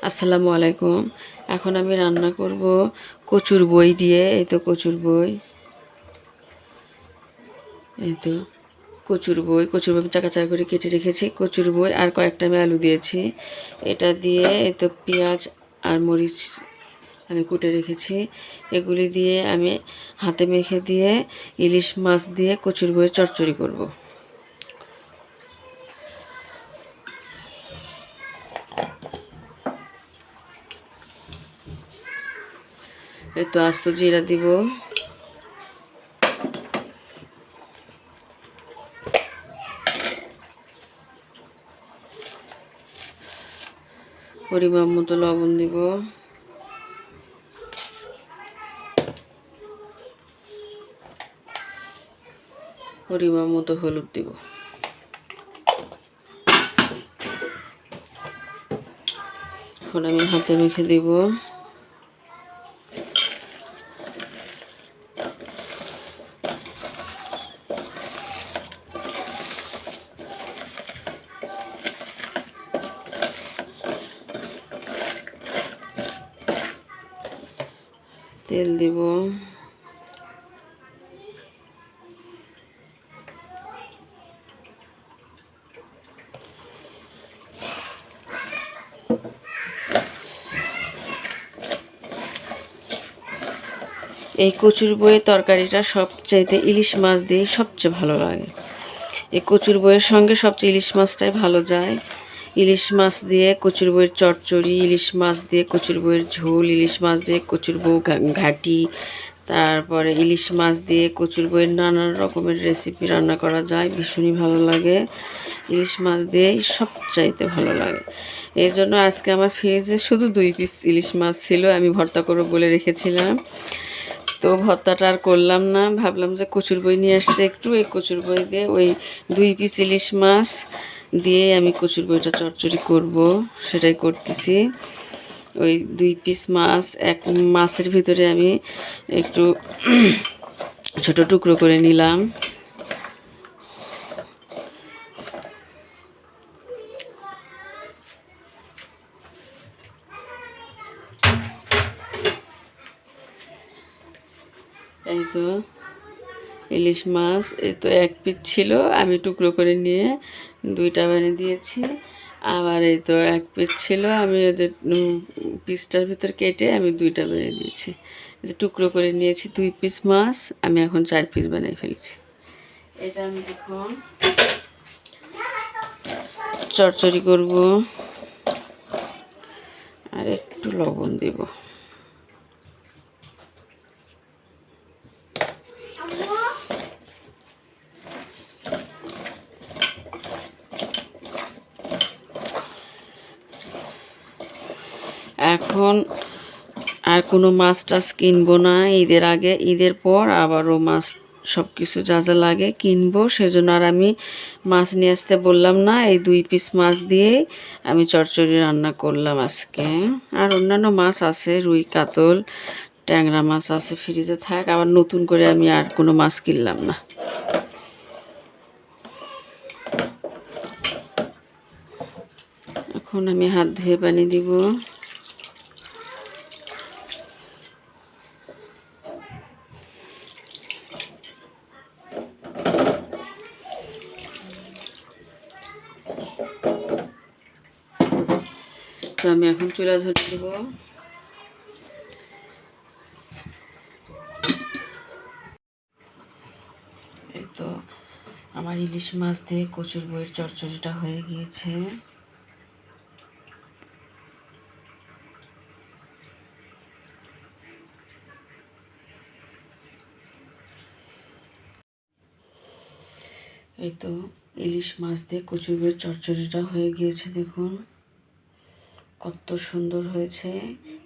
আসসালামু আলাইকুম। এখন আমি রান্না করব কচুর বই দিয়ে। এই তো কচুর বই, এই তো কচুর বই চাকা চাকা করে কেটে রেখেছি। কচুর বই আর কয়েকটা আমি আলু দিয়েছি। এটা দিয়ে এই তো পেঁয়াজ আর মরিচ আমি কুটে রেখেছি। এগুলি দিয়ে আমি হাতে মেখে দিয়ে ইলিশ মাছ দিয়ে কচুর বইয়ের চচ্চড়ি করব। এই তো আস্ত জিরা দিব, পরিমাণ মতো লবণ দিব, পরিমাণ মতো হলুদ দিব। এখন আমি হাতে মেখে দিব। তেল দিব, এই কচুর বইয়ের তরকারিটা সবচাইতে ইলিশ মাছ দিয়ে সবচেয়ে ভালো লাগে। এই কচুর বইয়ের সঙ্গে সবচেয়ে ইলিশ মাছটাই ভালো যায়। ইলিশ মাছ দিয়ে কচুর বইয়ের চচ্চড়ি, ইলিশ মাছ দিয়ে কচুর বইয়ের ঝোল, ইলিশ মাছ দিয়ে কচুর বউ ঘাটি, তারপরে ইলিশ মাছ দিয়ে কচুর বইয়ের নানান রকমের রেসিপি রান্না করা যায়, ভীষণই ভালো লাগে। ইলিশ মাছ দিয়েই সবচাইতে ভালো লাগে। এই জন্য আজকে আমার ফ্রিজে শুধু 2 পিস ইলিশ মাছ ছিল, আমি ভর্তা করব বলে রেখেছিলাম। তো ভর্তাটা আর করলাম না, ভাবলাম যে কচুর বই নিয়ে আসছে একটু, এই কচুর বই দিয়ে ওই 2 পিস ইলিশ মাছ দিয়ে আমি কচুর বইটা চচ্চড়ি করব, সেটাই করতেছি। ওই 2 পিস মাছ, এক মাছের ভিতরে আমি একটু ছোট টুকরো করে নিলাম। এই তো ইলিশ মাছ, এই তো 1 পিস ছিল, আমি টুকরো করে নিয়ে 2টা বানিয়ে দিয়েছি। আবার এই তো 1 পিস ছিল, আমি ওদের পিসটার ভিতর কেটে আমি 2টা বানিয়ে দিয়েছি। টুকরো করে নিয়েছি 2 পিস মাছ, আমি এখন 4 পিস বানিয়ে ফেলছি। এটা আমি এখন চচ্চড়ি করব, আর একটু লবণ দেব। এখন আর কোনো মাছ টাছ কিনবো না ঈদের আগে। ঈদের পর আবারও মাছ সব কিছু যা যা লাগে কিনবো, সেজন্য আর আমি মাছ নিয়ে আসতে বললাম না। এই 2 পিস মাছ দিয়েই আমি চচ্চড়ি রান্না করলাম আজকে। আর অন্যান্য মাছ আছে, রুই, কাতল, ট্যাংরা মাছ আছে ফ্রিজে, থাক। আবার নতুন করে আমি আর কোনো মাছ কিনলাম না। এখন আমি হাত ধুয়ে পানি দিব। তো আমি এখন চুলা ধরে দেব। এই তো আমার ইলিশ মাছ দিয়ে কচুর বইয়ের চচ্চড়িটা হয়ে গিয়েছে। এই তো ইলিশ মাছ দিয়ে কচুর বইয়ের চচ্চড়িটা হয়ে গিয়েছে, দেখুন কত সুন্দর হয়েছে,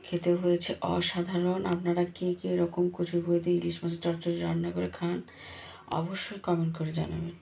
খেতে হয়েছে অসাধারণ। আপনারা কে কে এরকম কচুর বই দিয়ে ইলিশ মাছের চচ্চড়ি রান্না করে খান, অবশ্যই কমেন্ট করে জানাবেন।